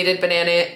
Needed banana.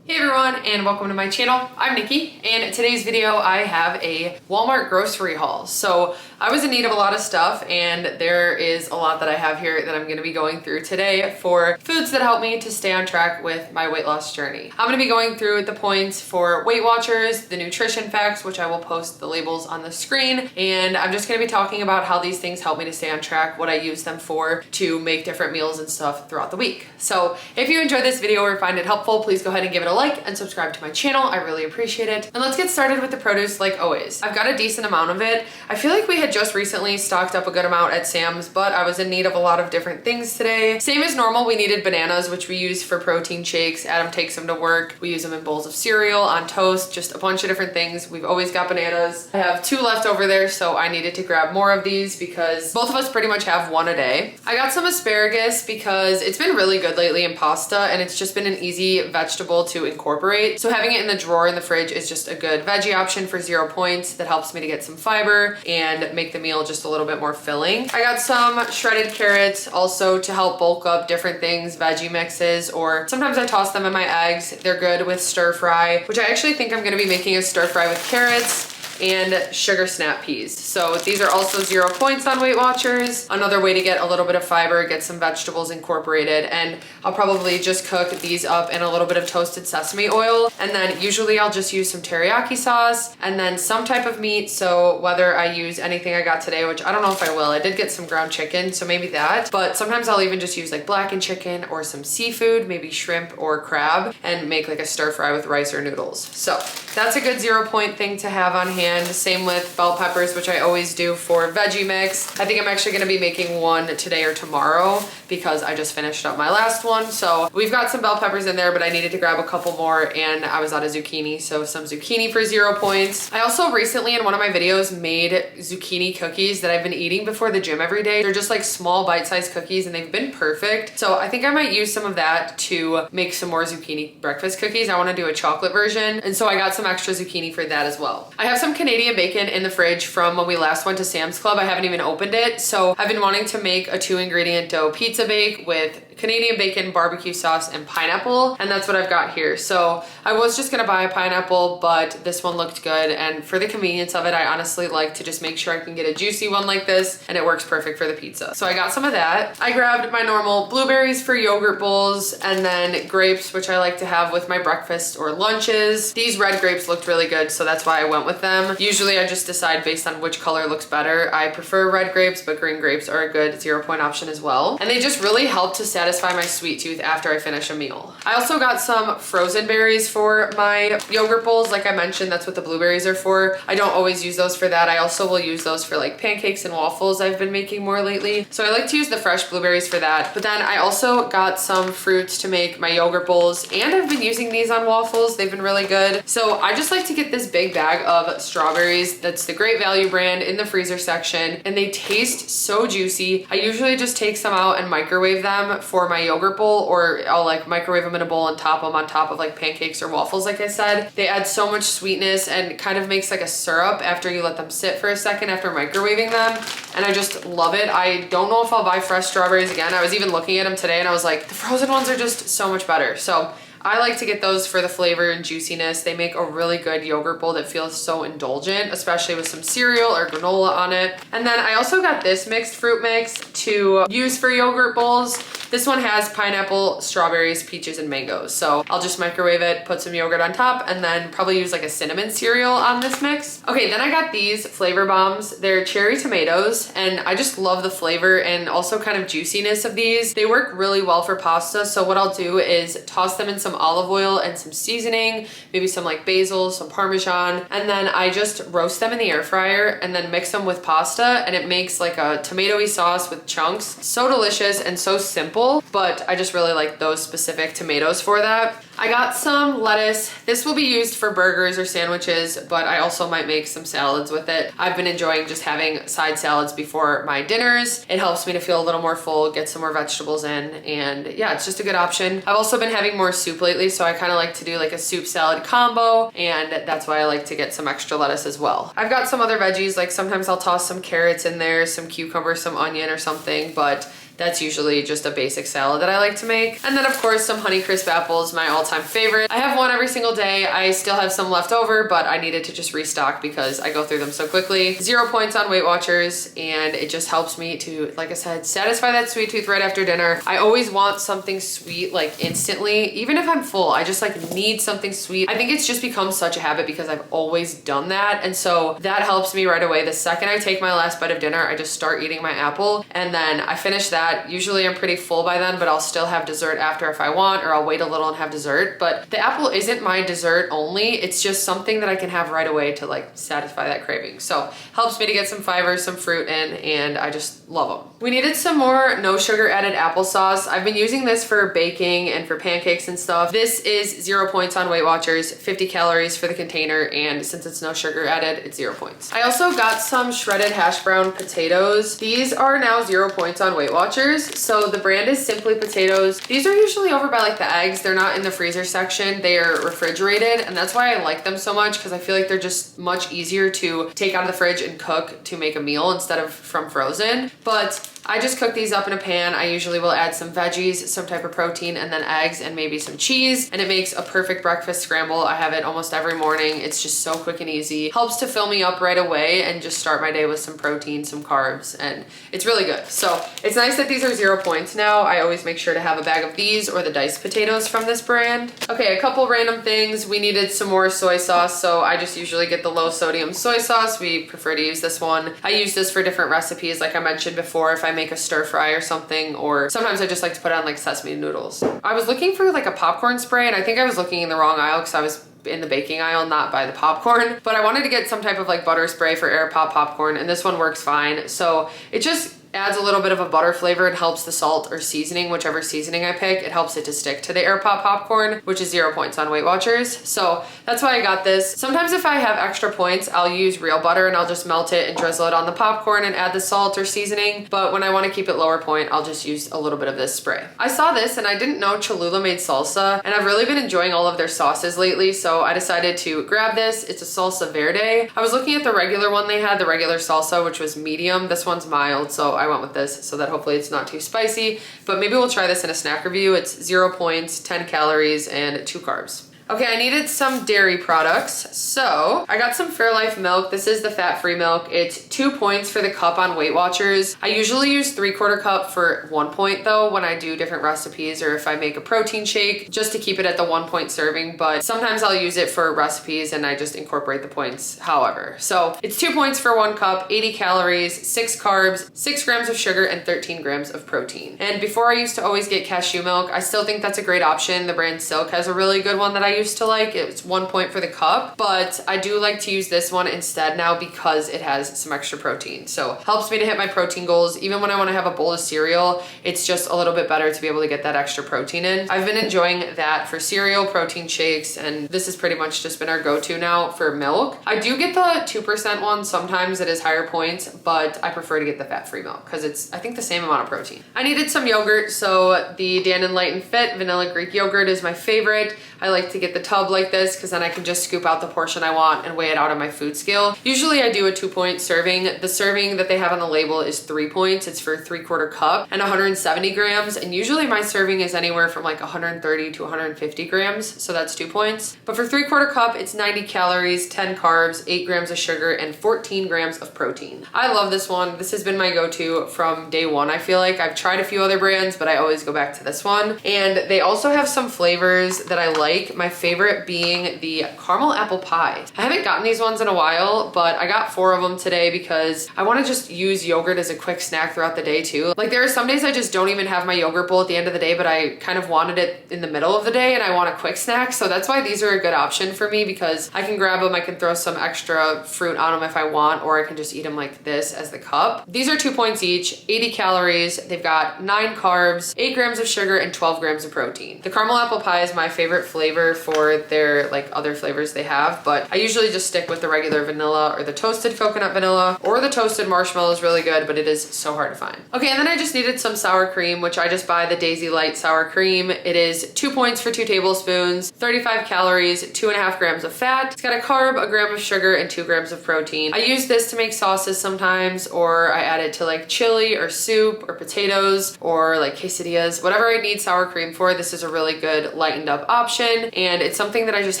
Hey everyone, and welcome to my channel. I'm Nikki, and in today's video I have a Walmart grocery haul. So I was in need of a lot of stuff, and there is a lot that I have here that I'm going to be going through today for foods that help me to stay on track with my weight loss journey. I'm going to be going through the points for Weight Watchers, the nutrition facts, which I will post the labels on the screen, and I'm just going to be talking about how these things help me to stay on track, what I use them for to make different meals and stuff throughout the week. So if you enjoyed this video or find it helpful, please go ahead and give it a like and subscribe to my channel. I really appreciate it. And let's get started with the produce like always. I've got a decent amount of it. I feel like we had just recently stocked up a good amount at Sam's, but I was in need of a lot of different things today. Same as normal, we needed bananas, which we use for protein shakes. Adam takes them to work. We use them in bowls of cereal, on toast, just a bunch of different things. We've always got bananas. I have 2 left over there, so I needed to grab more of these because both of us pretty much have 1 a day. I got some asparagus because it's been really good lately in pasta, and it's just been an easy vegetable to incorporate. So having it in the drawer in the fridge is just a good veggie option for 0 points that helps me to get some fiber and make the meal just a little bit more filling. I got some shredded carrots also to help bulk up different things, veggie mixes, or sometimes I toss them in my eggs. They're good with stir fry, which I actually think I'm gonna be making a stir fry with carrots and sugar snap peas. So these are also 0 points on Weight Watchers. Another way to get a little bit of fiber, get some vegetables incorporated, and I'll probably just cook these up in a little bit of toasted sesame oil, and then usually I'll just use some teriyaki sauce and then some type of meat. So whether I use anything I got today, which I don't know if I will, I did get some ground chicken, so maybe that, but sometimes I'll even just use like blackened chicken or some seafood, maybe shrimp or crab, and make like a stir fry with rice or noodles. So that's a good 0 point thing to have on hand. Same with bell peppers, which I always do for veggie mix. I think I'm actually gonna be making one today or tomorrow because I just finished up my last one. So we've got some bell peppers in there, but I needed to grab a couple more, and I was out of zucchini, so some zucchini for 0 points. I also recently in one of my videos made zucchini cookies that I've been eating before the gym every day. They're just like small bite-sized cookies, and they've been perfect. So I think I might use some of that to make some more zucchini breakfast cookies. I wanna do a chocolate version, and so I got some extra zucchini for that as well. I have some Canadian bacon in the fridge from when we last went to Sam's Club. I haven't even opened it. So I've been wanting to make a 2-ingredient dough pizza bake with Canadian bacon, barbecue sauce, and pineapple, and that's what I've got here. So I was just gonna buy a pineapple, but this one looked good, and for the convenience of it, I honestly like to just make sure I can get a juicy one like this, and it works perfect for the pizza. So I got some of that. I grabbed my normal blueberries for yogurt bowls, and then grapes, which I like to have with my breakfast or lunches. These red grapes looked really good, so that's why I went with them. Usually I just decide based on which color looks better. I prefer red grapes, but green grapes are a good 0 point option as well. And they just really help to satisfy my sweet tooth after I finish a meal. I also got some frozen berries for my yogurt bowls. Like I mentioned, that's what the blueberries are for. I don't always use those for that. I also will use those for like pancakes and waffles I've been making more lately. So I like to use the fresh blueberries for that. But then I also got some fruits to make my yogurt bowls, and I've been using these on waffles. They've been really good. So I just like to get this big bag of strawberries. That's the Great Value brand in the freezer section, and they taste so juicy. I usually just take some out and microwave them for my yogurt bowl, or I'll like microwave them in a bowl and top them on top of like pancakes or waffles. Like I said, they add so much sweetness and kind of makes like a syrup after you let them sit for a second after microwaving them, and I just love it. I don't know if I'll buy fresh strawberries again. I was even looking at them today and I was like, the frozen ones are just so much better. So I like to get those for the flavor and juiciness. They make a really good yogurt bowl that feels so indulgent, especially with some cereal or granola on it. And then I also got this mixed fruit mix to use for yogurt bowls. This one has pineapple, strawberries, peaches, and mangoes. So I'll just microwave it, put some yogurt on top, and then probably use like a cinnamon cereal on this mix. Okay, then I got these flavor bombs. They're cherry tomatoes, and I just love the flavor and also kind of juiciness of these. They work really well for pasta. So what I'll do is toss them in some olive oil and some seasoning, maybe some like basil, some Parmesan, and then I just roast them in the air fryer and then mix them with pasta, and it makes like a tomatoey sauce with chunks. So delicious and so simple. simple, but I just really like those specific tomatoes for that. I got some lettuce. This will be used for burgers or sandwiches, but I also might make some salads with it. I've been enjoying just having side salads before my dinners. It helps me to feel a little more full, get some more vegetables in, and yeah, it's just a good option. I've also been having more soup lately, so I kind of like to do like a soup salad combo, and that's why I like to get some extra lettuce as well. I've got some other veggies, like sometimes I'll toss some carrots in there, some cucumber, some onion or something, but that's usually just a basic salad that I like to make. And then of course some Honeycrisp apples, my all-time favorite. I have one every single day. I still have some left over, but I needed to just restock because I go through them so quickly. 0 points on Weight Watchers, and it just helps me to, like I said, satisfy that sweet tooth right after dinner. I always want something sweet like instantly. Even if I'm full, I just like need something sweet. I think it's just become such a habit because I've always done that. And so that helps me right away. The second I take my last bite of dinner, I just start eating my apple, and then I finish that. Usually I'm pretty full by then, but I'll still have dessert after if I want, or I'll wait a little and have dessert. But the apple isn't my dessert only. It's just something that I can have right away to like satisfy that craving. So helps me to get some fiber, some fruit in, and I just love them. We needed some more no sugar added applesauce. I've been using this for baking and for pancakes and stuff. This is 0 points on Weight Watchers, 50 calories for the container, and since it's no sugar added, it's 0 points. I also got some shredded hash brown potatoes. These are now 0 points on Weight Watchers. So the brand is Simply Potatoes. These are usually over by like the eggs. They're not in the freezer section. They are refrigerated, and that's why I like them so much, because I feel like they're just much easier to take out of the fridge and cook to make a meal instead of from frozen. But I just cook these up in a pan. I usually will add some veggies, some type of protein, and then eggs and maybe some cheese, and it makes a perfect breakfast scramble. I have it almost every morning. It's just so quick and easy. Helps to fill me up right away and just start my day with some protein, some carbs, and it's really good. So it's nice that these are 0 points now. I always make sure to have a bag of these or the diced potatoes from this brand. Okay, a couple random things. We needed some more soy sauce, so I just usually get the low sodium soy sauce. We prefer to use this one. I use this for different recipes, like I mentioned before, if I make a stir fry or something, or sometimes I just like to put on like sesame noodles. I was looking for like a popcorn spray, and I think I was looking in the wrong aisle because I was in the baking aisle, not by the popcorn, but I wanted to get some type of like butter spray for air pop popcorn, and this one works fine. So it just adds a little bit of a butter flavor and helps the salt or seasoning, whichever seasoning I pick, it helps it to stick to the air pop popcorn, which is 0 points on Weight Watchers. So that's why I got this. Sometimes if I have extra points, I'll use real butter and I'll just melt it and drizzle it on the popcorn and add the salt or seasoning. But when I want to keep it lower point, I'll just use a little bit of this spray. I saw this and I didn't know Cholula made salsa, and I've really been enjoying all of their sauces lately, so I decided to grab this. It's a salsa verde. I was looking at the regular one they had, the regular salsa, which was medium. This one's mild, so I went with this so that hopefully it's not too spicy, but maybe we'll try this in a snack review. It's 0 points, 10 calories, and 2 carbs. Okay, I needed some dairy products, so I got some Fairlife milk. This is the fat-free milk. It's 2 points for the cup on Weight Watchers. I usually use 3/4 cup for 1 point though when I do different recipes, or if I make a protein shake, just to keep it at the 1 point serving, but sometimes I'll use it for recipes and I just incorporate the points however. So it's 2 points for 1 cup, 80 calories, 6 carbs, 6 grams of sugar, and 13 grams of protein. And before I used to always get cashew milk. I still think that's a great option. The brand Silk has a really good one that I used to like. It's 1 point for the cup, but I do like to use this one instead now because it has some extra protein. So helps me to hit my protein goals. Even when I want to have a bowl of cereal, it's just a little bit better to be able to get that extra protein in. I've been enjoying that for cereal, protein shakes, and this has pretty much just been our go-to now for milk. I do get the 2% one. Sometimes it is higher points, but I prefer to get the fat-free milk because it's, I think, the same amount of protein. I needed some yogurt, so the damnlilt Fit vanilla Greek yogurt is my favorite. I like to get the tub like this because then I can just scoop out the portion I want and weigh it out on my food scale. Usually I do a 2 point serving. The serving that they have on the label is 3 points. It's for 3/4 cup and 170 grams. And usually my serving is anywhere from like 130 to 150 grams. So that's 2 points. But for 3/4 cup, it's 90 calories, 10 carbs, 8 grams of sugar, and 14 grams of protein. I love this one. This has been my go-to from day one. I feel like I've tried a few other brands, but I always go back to this one. And they also have some flavors that I like like, my favorite being the caramel apple pie. I haven't gotten these ones in a while, but I got 4 of them today because I want to just use yogurt as a quick snack throughout the day too. Like there are some days I just don't even have my yogurt bowl at the end of the day, but I kind of wanted it in the middle of the day and I want a quick snack. So that's why these are a good option for me, because I can grab them, I can throw some extra fruit on them if I want, or I can just eat them like this as the cup. These are 2 points each, 80 calories. They've got 9 carbs, 8 grams of sugar, and 12 grams of protein. The caramel apple pie is my favorite flavor for their like other flavors they have, but I usually just stick with the regular vanilla or the toasted coconut vanilla, or the toasted marshmallow is really good, but it is so hard to find. Okay, and then I just needed some sour cream, which I just buy the Daisy Light sour cream. It is 2 points for 2 tablespoons, 35 calories, 2.5 grams of fat. It's got a carb, a gram of sugar, and 2 grams of protein. I use this to make sauces sometimes, or I add it to like chili or soup or potatoes or like quesadillas, whatever I need sour cream for. This is a really good lightened up option, and it's something that I just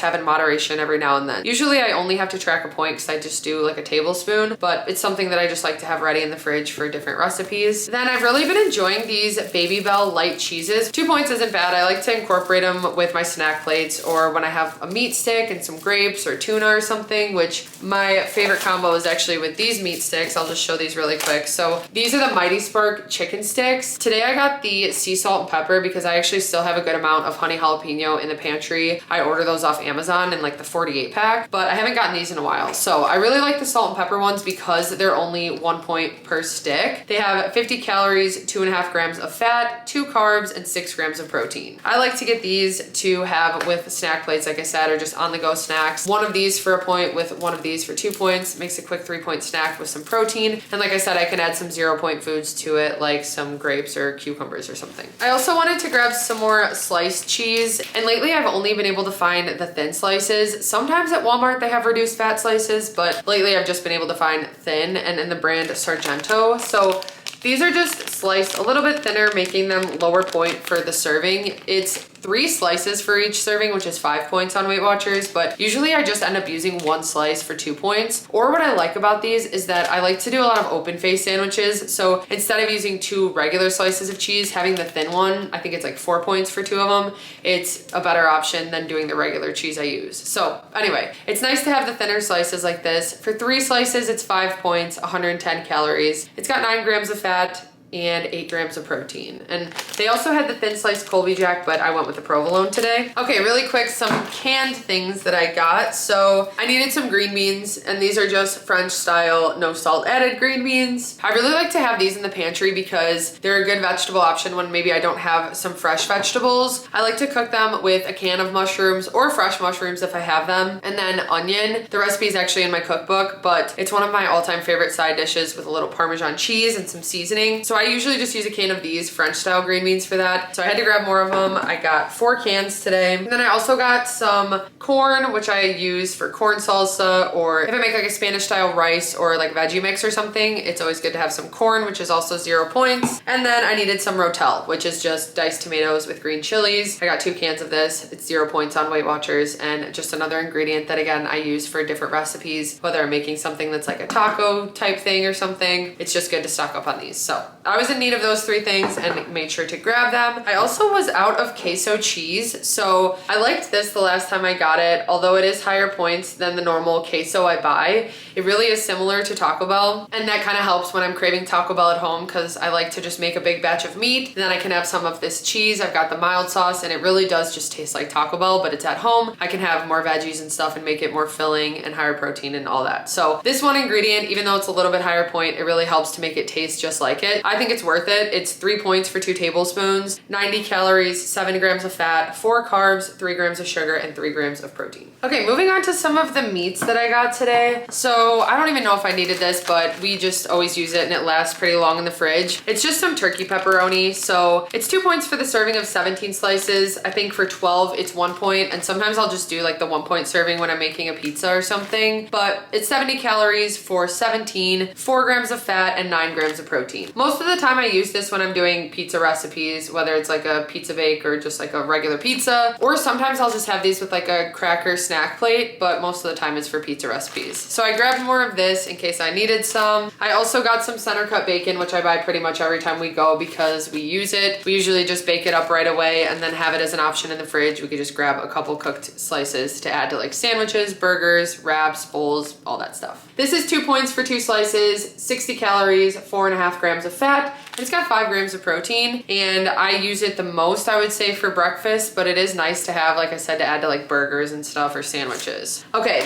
have in moderation every now and then. Usually I only have to track a point because I just do like a tablespoon, but it's something that I just like to have ready in the fridge for different recipes. Then I've really been enjoying these Baby Bell light cheeses. 2 points isn't bad. I like to incorporate them with my snack plates, or when I have a meat stick and some grapes or tuna or something, which my favorite combo is actually with these meat sticks. I'll just show these really quick. So these are the Mighty Spark chicken sticks. Today I got the sea salt and pepper because I actually still have a good amount of honey jalapeno in the pantry. I order those off Amazon in like the 48 pack, but I haven't gotten these in a while. So I really like the salt and pepper ones because they're only 1 point per stick. They have 50 calories, 2.5 grams of fat, 2 carbs, and 6 grams of protein. I like to get these to have with snack plates, like I said, or just on the go snacks. 1 of these for a point with 1 of these for 2 points. Makes a quick 3-point snack with some protein. And like I said, I can add some 0-point foods to it, like some grapes or cucumbers or something. I also wanted to grab some more sliced cheese, and lately I've only been able to find the thin slices. Sometimes at Walmart they have reduced fat slices, but lately I've just been able to find thin, and in the brand Sargento. So these are just sliced a little bit thinner, making them lower point for the serving. It's 3 slices for each serving, which is 5 points on Weight Watchers, but usually I just end up using 1 slice for 2 points. Or what I like about these is that I like to do a lot of open face sandwiches. So instead of using 2 regular slices of cheese, having the thin one, I think it's like 4 points for 2 of them. It's a better option than doing the regular cheese I use. So anyway, it's nice to have the thinner slices like this. For 3 slices, it's 5 points, 110 calories. It's got 9 grams of fat and 8 grams of protein. And they also had the thin sliced Colby Jack, but I went with the provolone today. Okay, really quick, some canned things that I got. So I needed some green beans, and these are just French style, no salt added green beans. I really like to have these in the pantry because they're a good vegetable option when maybe I don't have some fresh vegetables. I like to cook them with a can of mushrooms or fresh mushrooms if I have them, and then onion. The recipe is actually in my cookbook, but it's one of my all-time favorite side dishes with a little Parmesan cheese and some seasoning. So I usually just use a can of these French style green beans for that. So I had to grab more of them. I got 4 cans today. And then I also got some corn, which I use for corn salsa, or if I make like a Spanish style rice or like veggie mix or something, it's always good to have some corn, which is also 0 points. And then I needed some rotel, which is just diced tomatoes with green chilies. I got 2 cans of this. It's 0 points on Weight Watchers, and just another ingredient that again I use for different recipes, whether I'm making something that's like a taco type thing or something. It's just good to stock up on these. So I was in need of those 3 things and made sure to grab them. I also was out of queso cheese, so I liked this the last time I got it. Although it is higher points than the normal queso I buy, it really is similar to Taco Bell, and that kind of helps when I'm craving Taco Bell at home because I like to just make a big batch of meat, and then I can have some of this cheese. I've got the mild sauce, and it really does just taste like Taco Bell, but it's at home. I can have more veggies and stuff and make it more filling and higher protein and all that. So this one ingredient, even though it's a little bit higher point, it really helps to make it taste just like it. I think it's worth it. It's 3 points for 2 tablespoons, 90 calories, 7 grams of fat, 4 carbs, 3 grams of sugar, and 3 grams of protein. Okay, moving on to some of the meats that I got today. So I don't even know if I needed this, but we just always use it and it lasts pretty long in the fridge. It's just some turkey pepperoni. So it's 2 points for the serving of 17 slices. I think for 12, it's 1 point. And sometimes I'll just do like the 1 point serving when I'm making a pizza or something. But it's 70 calories for 17, 4 grams of fat, and 9 grams of protein. Most of of the time I use this when I'm doing pizza recipes, whether it's like a pizza bake or just like a regular pizza, or sometimes I'll just have these with like a cracker snack plate, but most of the time it's for pizza recipes. So I grabbed more of this in case I needed some. I also got some center cut bacon, which I buy pretty much every time we go because we use it. We usually just bake it up right away and then have it as an option in the fridge. We could just grab a couple cooked slices to add to like sandwiches, burgers, wraps, bowls, all that stuff. This is 2 points for 2 slices, 60 calories, 4.5 grams of fat, and it's got 5 grams of protein. And I use it the most, I would say, for breakfast, but it is nice to have, like I said, to add to like burgers and stuff or sandwiches. Okay,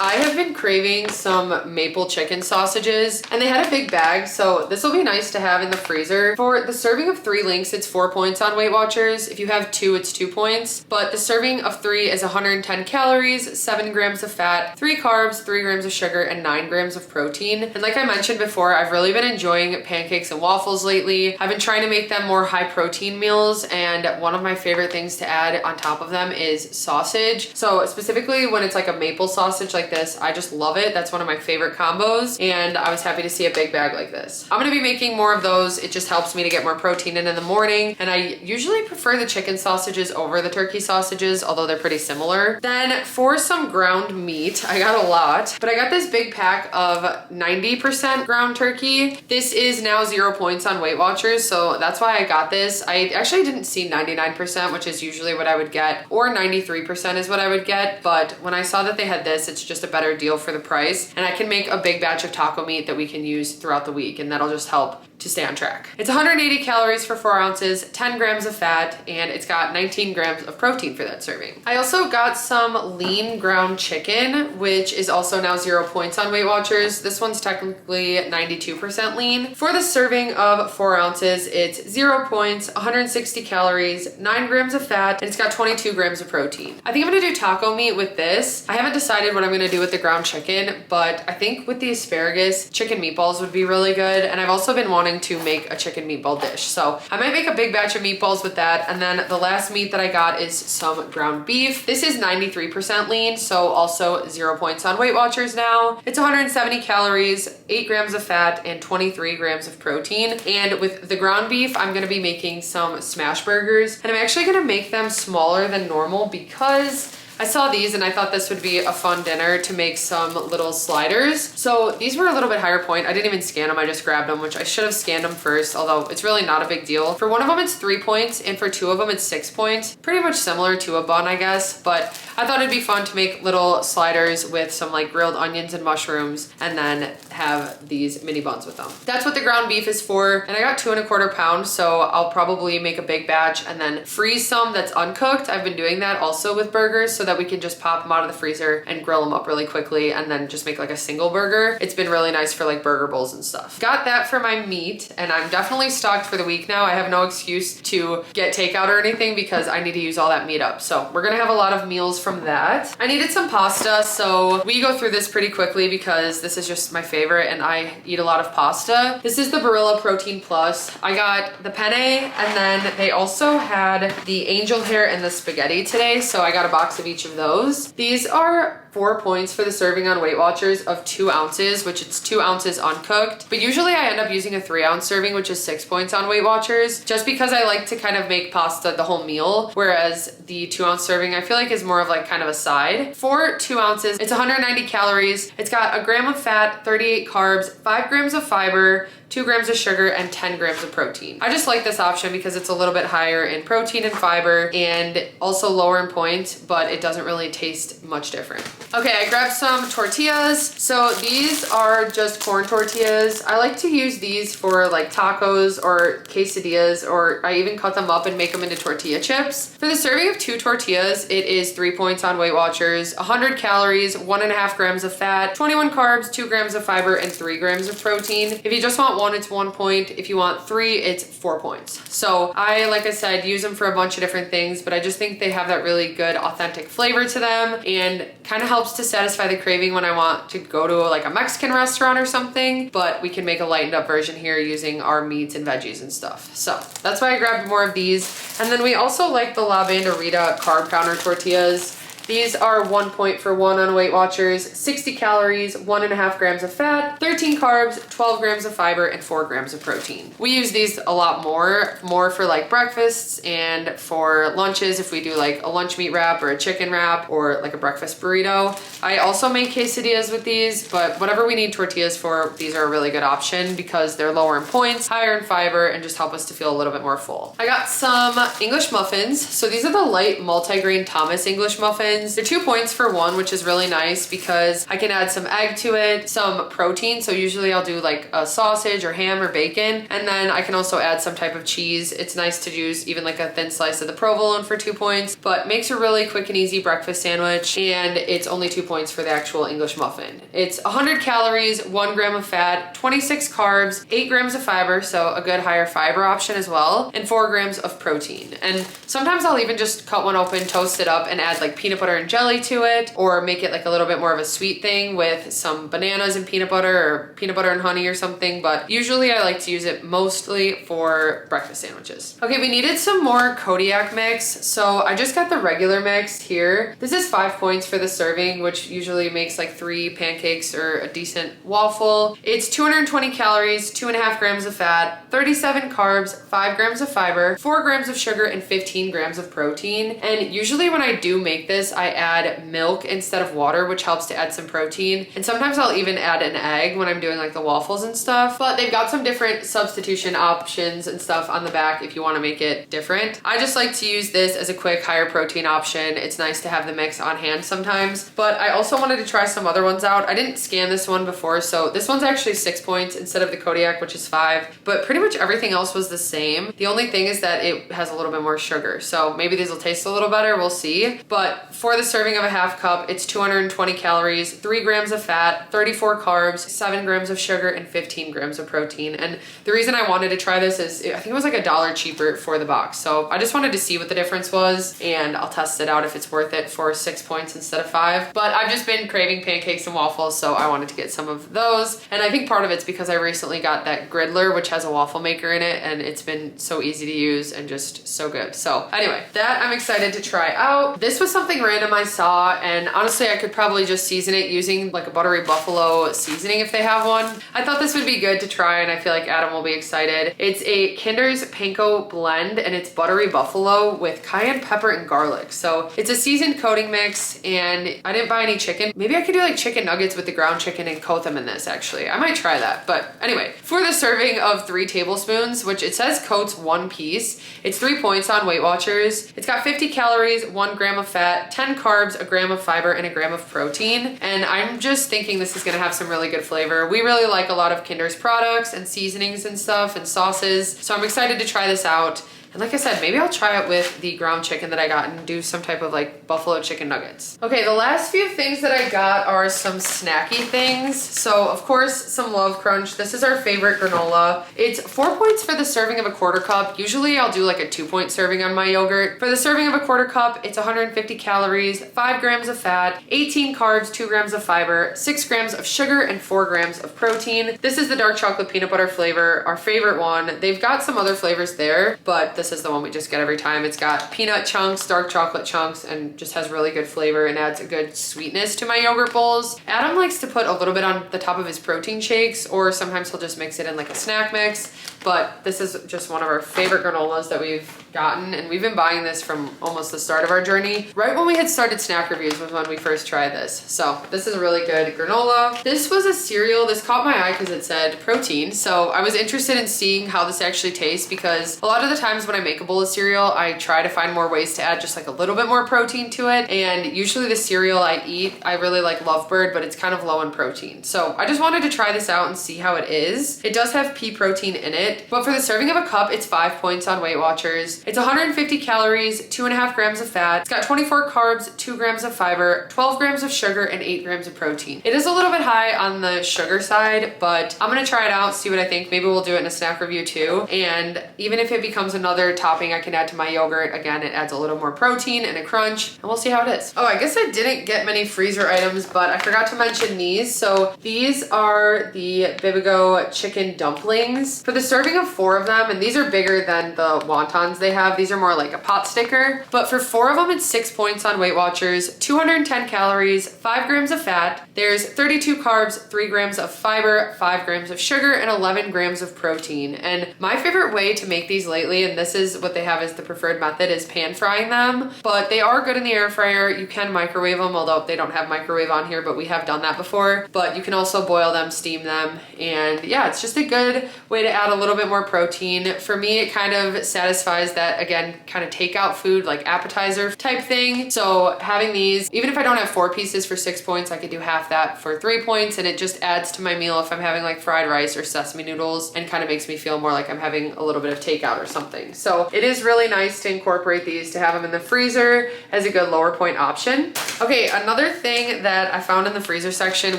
I have been craving some maple chicken sausages, and they had a big bag, so this will be nice to have in the freezer. For the serving of 3 links, it's 4 points on Weight Watchers. If you have 2, it's 2 points, but the serving of 3 is 110 calories, 7 grams of fat, 3 carbs, 3 grams of sugar, and 9 grams of protein. And like I mentioned before, I've really been enjoying pancakes and waffles lately. I've been trying to make them more high protein meals, and one of my favorite things to add on top of them is sausage. So specifically when it's like a maple sausage like this, I just love it. That's one of my favorite combos, and I was happy to see a big bag like this. I'm gonna be making more of those. It just helps me to get more protein in the morning, and I usually prefer the chicken sausages over the turkey sausages, although they're pretty similar. Then for some ground meat, I got a lot, but I got this big pack of 90% ground turkey. This is now 0 points on Weight Watchers, so that's why I got this. I actually didn't see 99%, which is usually what I would get, or 93% is what I would get, but when I saw that they had this, it's just a better deal for the price, and I can make a big batch of taco meat that we can use throughout the week, and that'll just help to stay on track. It's 180 calories for 4 ounces, 10 grams of fat, and it's got 19 grams of protein for that serving. I also got some lean ground chicken, which is also now 0 points on Weight Watchers. This one's technically 92% lean. For the serving of 4 ounces, it's 0 points, 160 calories, 9 grams of fat, and it's got 22 grams of protein. I think I'm gonna do taco meat with this. I haven't decided what I'm gonna do with the ground chicken, but I think with the asparagus, chicken meatballs would be really good, and I've also been wanting to make a chicken meatball dish. So I might make a big batch of meatballs with that. And then the last meat that I got is some ground beef. This is 93% lean, so also 0 points on Weight Watchers now. It's 170 calories, 8 grams of fat, and 23 grams of protein. And with the ground beef, I'm gonna be making some smash burgers, and I'm actually gonna make them smaller than normal because I saw these and I thought this would be a fun dinner to make some little sliders. So these were a little bit higher point. I didn't even scan them, I just grabbed them, which I should have scanned them first, although it's really not a big deal. For one of them, it's 3 points, and for 2 of them, it's 6 points. Pretty much similar to a bun, I guess, but I thought it'd be fun to make little sliders with some like grilled onions and mushrooms, and then have these mini buns with them. That's what the ground beef is for, and I got 2 1/4 pounds, so I'll probably make a big batch and then freeze some that's uncooked. I've been doing that also with burgers so that we can just pop them out of the freezer and grill them up really quickly and then just make like a single burger. It's been really nice for like burger bowls and stuff. Got that for my meat, and I'm definitely stocked for the week now. I have no excuse to get takeout or anything because I need to use all that meat up. So we're gonna have a lot of meals from that. I needed some pasta, so we go through this pretty quickly because this is just my favorite and I eat a lot of pasta. This is the Barilla Protein Plus. I got the penne, and then they also had the angel hair and the spaghetti today, so I got a box of each of those. These are 4 points for the serving on Weight Watchers of 2 ounces, which it's 2 ounces uncooked. But usually I end up using a 3-ounce serving, which is 6 points on Weight Watchers, just because I like to kind of make pasta the whole meal, whereas the 2-ounce serving I feel like is more of like kind of a side. For 2 ounces, it's 190 calories. It's got 1 gram of fat, 38 carbs, 5 grams of fiber, 2 grams of sugar, and 10 grams of protein. I just like this option because it's a little bit higher in protein and fiber and also lower in points, but it doesn't really taste much different. Okay, I grabbed some tortillas. So these are just corn tortillas. I like to use these for like tacos or quesadillas, or I even cut them up and make them into tortilla chips. For the serving of 2 tortillas, it is 3 points on Weight Watchers, 100 calories, 1.5 grams of fat, 21 carbs, 2 grams of fiber, and 3 grams of protein. If you just want 1, it's 1 point. If you want 3, it's 4 points. So I, like I said, use them for a bunch of different things, but I just think they have that really good authentic flavor to them and kind of helps to satisfy the craving when I want to go to like a Mexican restaurant or something, but we can make a lightened up version here using our meats and veggies and stuff. So that's why I grabbed more of these. And then we also like the La Banderita carb counter tortillas. These are 1 point for one on Weight Watchers, 60 calories, 1.5 grams of fat, 13 carbs, 12 grams of fiber, and 4 grams of protein. We use these a lot more for like breakfasts and for lunches if we do like a lunch meat wrap or a chicken wrap or like a breakfast burrito. I also make quesadillas with these, but whatever we need tortillas for, these are a really good option because they're lower in points, higher in fiber, and just help us to feel a little bit more full. I got some English muffins. So these are the light multigrain Thomas English muffins. They're 2 points for one, which is really nice because I can add some egg to it, some protein. So usually I'll do like a sausage or ham or bacon, and then I can also add some type of cheese. It's nice to use even like a thin slice of the provolone for 2 points, but makes a really quick and easy breakfast sandwich, and it's only 2 points for the actual English muffin. It's 100 calories, 1 gram of fat, 26 carbs, 8 grams of fiber, so a good higher fiber option as well, and 4 grams of protein. And sometimes I'll even just cut one open, toast it up, and add like peanut butter and jelly to it, or make it like a little bit more of a sweet thing with some bananas and peanut butter, or peanut butter and honey or something, but usually I like to use it mostly for breakfast sandwiches. Okay, we needed some more Kodiak mix, so I just got the regular mix here. This is 5 points for the serving, which usually makes like 3 pancakes or a decent waffle. It's 220 calories, 2.5 grams of fat, 37 carbs, 5 grams of fiber, 4 grams of sugar, and 15 grams of protein. And usually when I do make this, I add milk instead of water, which helps to add some protein. And sometimes I'll even add an egg when I'm doing like the waffles and stuff, but they've got some different substitution options and stuff on the back if you want to make it different. I just like to use this as a quick higher protein option. It's nice to have the mix on hand sometimes, but I also wanted to try some other ones out. I didn't scan this one before, so this one's actually 6 points instead of the Kodiak, which is 5, but pretty much everything else was the same. The only thing is that it has a little bit more sugar, so maybe these will taste a little better, we'll see. But for the serving of a half cup, it's 220 calories, 3 grams of fat, 34 carbs, 7 grams of sugar, and 15 grams of protein. And the reason I wanted to try this is I think it was like $1 cheaper for the box, so I just wanted to see what the difference was, and I'll test it out if it's worth it for 6 points instead of 5. But I've just been craving pancakes and waffles, so I wanted to get some of those. And I think part of it's because I recently got that griddler, which has a waffle maker in it, and it's been so easy to use and just so good. So anyway, that I'm excited to try out. This was something random I saw, and honestly I could probably just season it using like a buttery buffalo seasoning if they have one. I thought this would be good to try, and I feel like Adam will be excited. It's a Kinder's Panko blend, and it's buttery buffalo with cayenne pepper and garlic. So it's a seasoned coating mix, and I didn't buy any chicken. Maybe I could do like chicken nuggets with the ground chicken and coat them in this actually. I might try that. But anyway, for the serving of 3 tablespoons, which it says coats 1 piece, it's 3 points on Weight Watchers. It's got 50 calories, 1 gram of fat, 10 carbs, a gram of fiber, and a gram of protein. And I'm just thinking this is gonna have some really good flavor. We really like a lot of Kinder's products and seasonings and stuff and sauces, so I'm excited to try this out. And like I said, maybe I'll try it with the ground chicken that I got and do some type of like buffalo chicken nuggets. Okay, the last few things that I got are some snacky things. So of course, some Love Crunch. This is our favorite granola. It's 4 points for the serving of a 1/4 cup. Usually I'll do like a 2-point serving on my yogurt. For the serving of a 1/4 cup, it's 150 calories, 5 grams of fat, 18 carbs, 2 grams of fiber, 6 grams of sugar, and 4 grams of protein. This is the dark chocolate peanut butter flavor, our favorite one. They've got some other flavors there, but this is the one we just get every time. It's got peanut chunks, dark chocolate chunks, and just has really good flavor and adds a good sweetness to my yogurt bowls. Adam likes to put a little bit on the top of his protein shakes, or sometimes he'll just mix it in like a snack mix. But this is just one of our favorite granolas that we've gotten, and we've been buying this from almost the start of our journey. Right when we had started snack reviews was when we first tried this. So this is a really good granola. This was a cereal. This caught my eye because it said protein. So I was interested in seeing how this actually tastes, because a lot of the times when I make a bowl of cereal, I try to find more ways to add just like a little bit more protein to it. And usually the cereal I eat, I really like Lovebird, but it's kind of low in protein. So I just wanted to try this out and see how it is. It does have pea protein in it, but for the serving of a cup, it's 5 points on Weight Watchers. It's 150 calories, 2.5 grams of fat. It's got 24 carbs, 2 grams of fiber, 12 grams of sugar, and 8 grams of protein. It is a little bit high on the sugar side, but I'm gonna try it out, see what I think. Maybe we'll do it in a snack review too. And even if it becomes another another topping I can add to my yogurt. Again, it adds a little more protein and a crunch, and we'll see how it is. Oh, I guess I didn't get many freezer items, but I forgot to mention these. So these are the Bibigo chicken dumplings for the serving of 4 of them, and these are bigger than the wontons they have. These are more like a pot sticker, but for 4 of them, it's 6 points on Weight Watchers, 210 calories, 5 grams of fat. There's 32 carbs, 3 grams of fiber, 5 grams of sugar, and 11 grams of protein. And my favorite way to make these lately, and this is what they have as the preferred method, is pan frying them, but they are good in the air fryer. You can microwave them, although they don't have microwave on here, but we have done that before. But you can also boil them, steam them, and yeah, it's just a good way to add a little bit more protein. For me, it kind of satisfies that, again, kind of takeout food, like appetizer type thing. So having these, even if I don't have 4 pieces for 6 points, I could do half that for 3 points, and it just adds to my meal if I'm having like fried rice or sesame noodles, and kind of makes me feel more like I'm having a little bit of takeout or something. So it is really nice to incorporate these, to have them in the freezer as a good lower point option. Okay, another thing that I found in the freezer section,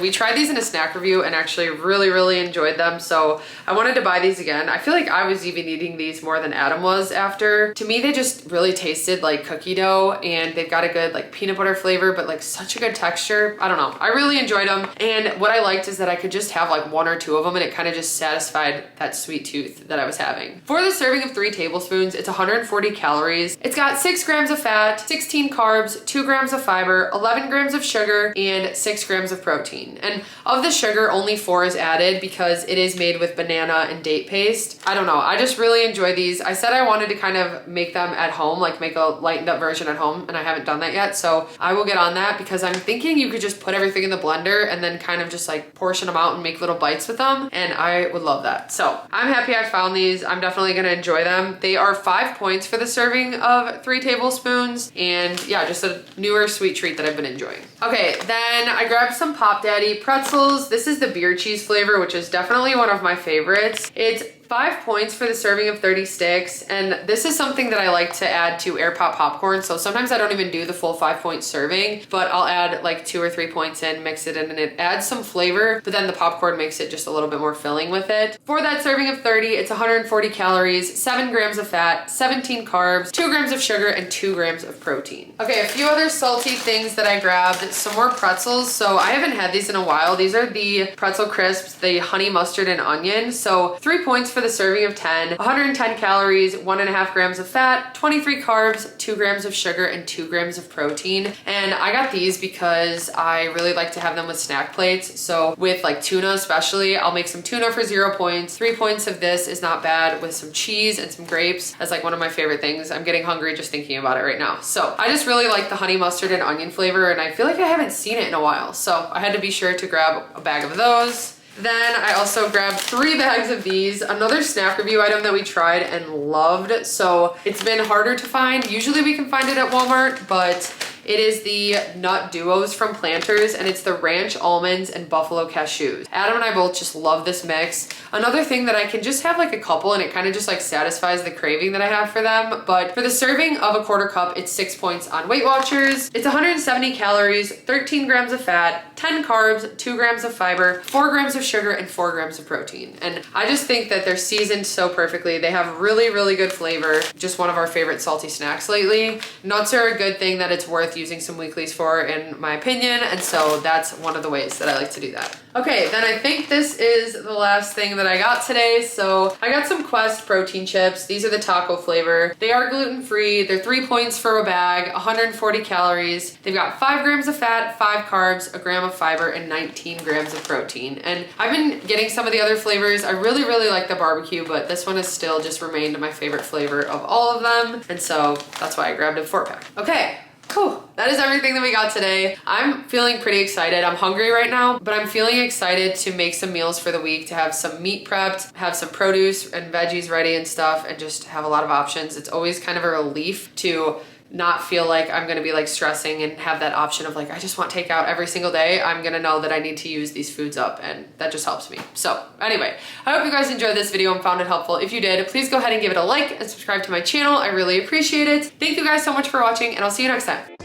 we tried these in a snack review and actually really enjoyed them. So I wanted to buy these again. I feel like I was even eating these more than Adam was after. To me, they just really tasted like cookie dough, and they've got a good like peanut butter flavor, but like such a good texture. I don't know. I really enjoyed them. And what I liked is that I could just have like 1 or 2 of them, and it kind of just satisfied that sweet tooth that I was having. For the serving of 3 tablespoons, it's 140 calories. It's got 6 grams of fat, 16 carbs, 2 grams of fiber, 11 grams of sugar, and 6 grams of protein. And of the sugar, only 4 is added because it is made with banana and date paste. I don't know. I just really enjoy these. I said I wanted to kind of make them at home, like make a lightened up version at home, and I haven't done that yet. So I will get on that, because I'm thinking you could just put everything in the blender and then kind of just like portion them out and make little bites with them. And I would love that. So I'm happy I found these. I'm definitely going to enjoy them. They are 5 points for the serving of 3 tablespoons. And yeah, just a newer sweet treat that I've been enjoying. Okay, then I grabbed some Pop Daddy pretzels. This is the beer cheese flavor, which is definitely one of my favorites. It's 5 points for the serving of 30 sticks, and this is something that I like to add to air pop popcorn. So sometimes I don't even do the full 5 point serving, but I'll add like 2 or 3 points in, mix it in, and it adds some flavor, but then the popcorn makes it just a little bit more filling with it. For that serving of 30, it's 140 calories, 7 grams of fat, 17 carbs, 2 grams of sugar, and 2 grams of protein. Okay, a few other salty things that I grabbed. Some more pretzels. So I haven't had these in a while. These are the pretzel crisps, the honey mustard and onion. So 3 points for the serving of 10, 110 calories, 1.5 grams of fat, 23 carbs, 2 grams of sugar, and 2 grams of protein. And I got these because I really like to have them with snack plates. So with like tuna especially, I'll make some tuna for 0 points. 3 points of this is not bad, with some cheese and some grapes. That's like one of my favorite things. I'm getting hungry just thinking about it right now. So I just really like the honey mustard and onion flavor, and I feel like I haven't seen it in a while. So I had to be sure to grab a bag of those. Then I also grabbed 3 bags of these, another snack review item that we tried and loved. So it's been harder to find. Usually we can find it at Walmart, but it is the nut duos from Planters, and it's the ranch almonds and buffalo cashews. Adam and I both just love this mix. Another thing that I can just have like a couple, and it kind of just like satisfies the craving that I have for them. But for the serving of a 1/4 cup, it's 6 points on Weight Watchers. It's 170 calories, 13 grams of fat, 10 carbs, 2 grams of fiber, 4 grams of sugar, and 4 grams of protein. And I just think that they're seasoned so perfectly. They have really good flavor. Just one of our favorite salty snacks lately. Nuts are a good thing that it's worth using some weeklies for, in my opinion, and so that's one of the ways that I like to do that. Okay, then I think this is the last thing that I got today. So I got some Quest protein chips. These are the taco flavor. They are gluten-free. They're 3 points for a bag, 140 calories. They've got 5 grams of fat, 5 carbs, a gram of fiber, and 19 grams of protein. And I've been getting some of the other flavors. I really like the barbecue, but this one has still just remained my favorite flavor of all of them. And so that's why I grabbed a 4-pack. Okay. Whew, that is everything that we got today. I'm feeling pretty excited. I'm hungry right now, but I'm feeling excited to make some meals for the week, to have some meat prepped, have some produce and veggies ready and stuff, and just have a lot of options. It's always kind of a relief to not feel like I'm gonna be like stressing and have that option of like, I just want takeout every single day. I'm gonna know that I need to use these foods up, and that just helps me. So anyway, I hope you guys enjoyed this video and found it helpful. If you did, please go ahead and give it a like and subscribe to my channel. I really appreciate it. Thank you guys so much for watching, and I'll see you next time.